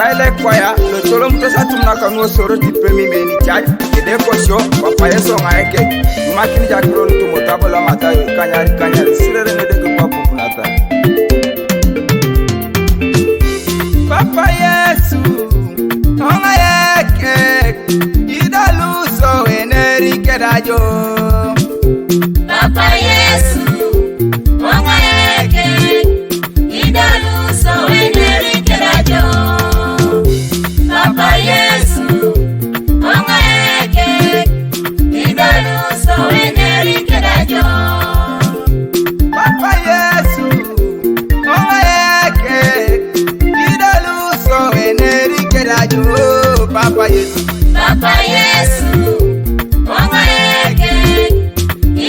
Maile kwaya lo tolom to satumna kanu soro tipe mi meni chaj ede kosho papa yeso ngaeke makini jakron to motabola mata kanyari sirere ne de ko pupunata papa yesu ngaeke idaluso eneri kedajo papa yesu ngaeke idaluso eneri kedajo papa yesu ngaeke idaluso eneri kedajo papa yesu ngaeke idaluso eneri kedajo papa yesu ngaeke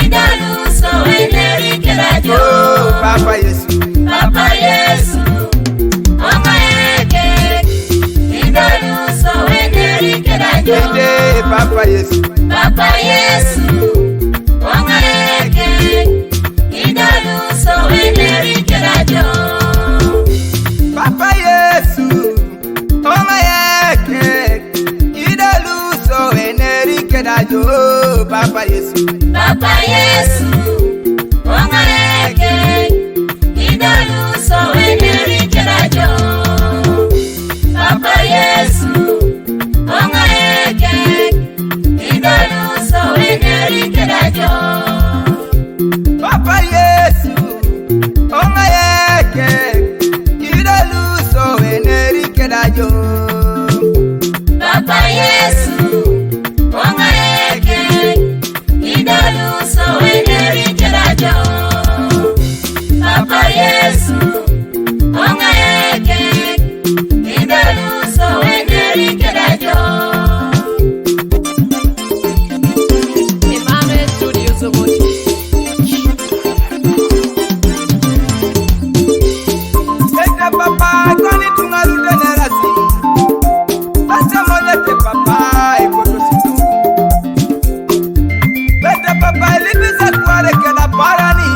idaluso eneri kedajo papa yesu ngaeke idaluso eneri kedajo papa yesu ngaeke idaluso eneri kedajo papa yesu ngaeke idaluso eneri kedajo papa yesu ngaeke idaluso eneri kedajo papa yesu ngaeke idaluso eneri kedajo papa yesu ngaeke idaluso eneri kedajo papa yesu ngaeke idaluso eneri kedajo papa yesu ngaeke idaluso eneri kedajo Imame Studio Zobochi Ete papa koni tungarude nerasi Ase molete papa ekotosito Ete papa elibisa kware kena parani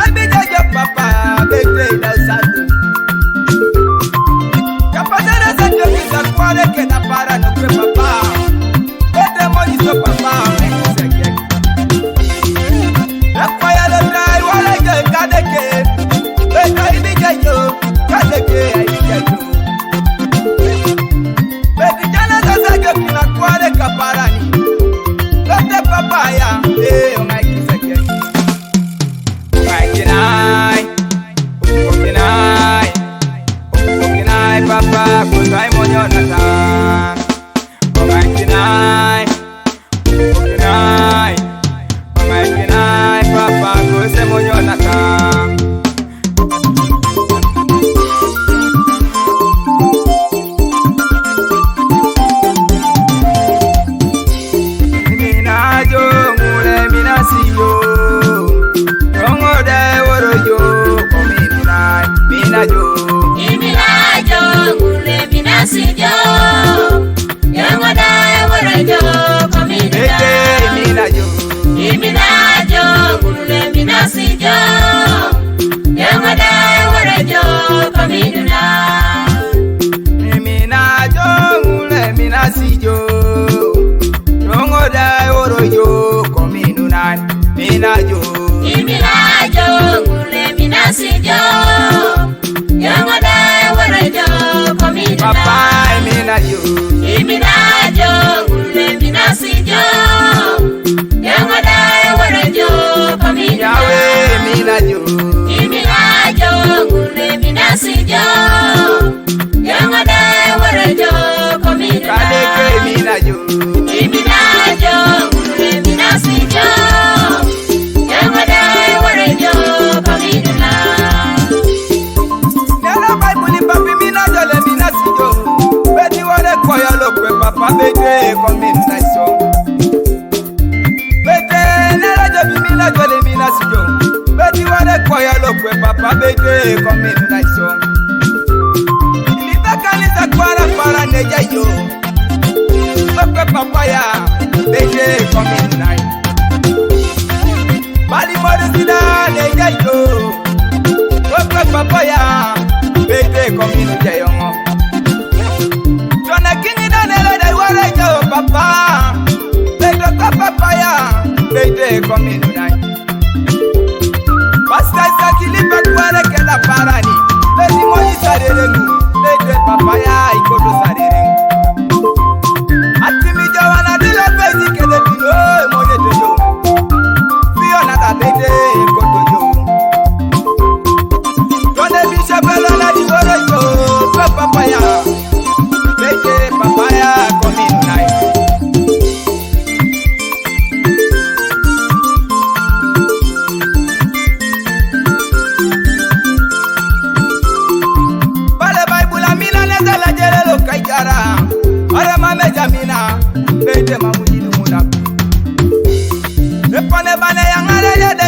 Albijaja papa bete idalsatu Kapatera sato bisa kware kena parani kwe papa Ete mojiso papa mekisekek Ekwaya lotrai wale ke kadeke Beta ibijajo kadeke ibijajo Beti jana sasa ke kuna kware kaparani Bete papaya ongaikiseke Okinai papa kusai monyonata Okinai papa kusai monyonata Minajo mule minasiyo Rongo de worojo kominai minajo Iminajo ngule minasijo Yangoda warajo komina minajo Iminajo ngule minasijo Yangoda warajo komina minajo mule minasiyo Rongo de worojo kominai minajo Iminajo ngule minasijo Yangoda warajo komina papa minajo Iminajo ngule minasijo Yangoda warajo komina yawe minajo Iminajo ngule minasijo Yangoda warajo komina kadeke minajo Iminajo ngule minasijo Yangoda warajo komina Nena Bible papi minajo le minasijo Beti wale kwaya lokwe papa bete kominaiso Bete nela jobi minajo le minasijo Beti wale kwaya lokwe papa bete kominaiso Nitakanisa kwara para neja yo Lokwe papa ya bete kominai Bali mori sida neja yo Lokwe papa ya bete kominai yo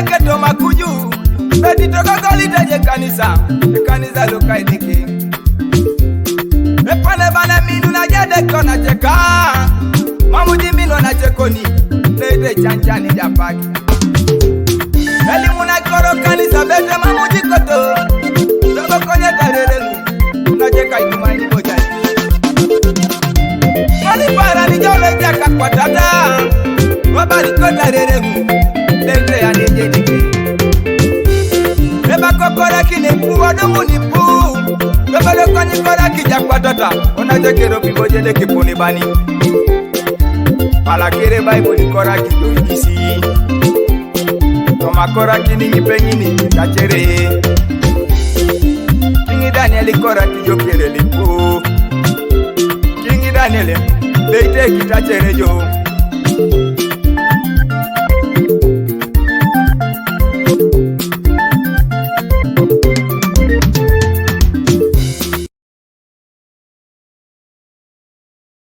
keto makuju beti tokokoli teje kanisa lukaidiki epane bana minu na jade kona cheka mamuji minu na chekoni lete chanchani japaki elimu na koro kanisa bete mamuji koto dogo konye tarerengu na cheka ikumani bojani kali para ni jole jaka kwa tata wabali kota rerengu lete ya nejediki eba kokora kine kuwa domu ni puu bebele kani kora kija kwa tata unajekero pibojele kipuni bani palakere baibu ni kora kijo igisi koma kora kini nyipengini tachere Kingi Daniel kora kijo kere lipu Kingi Daniel leite kita chere jo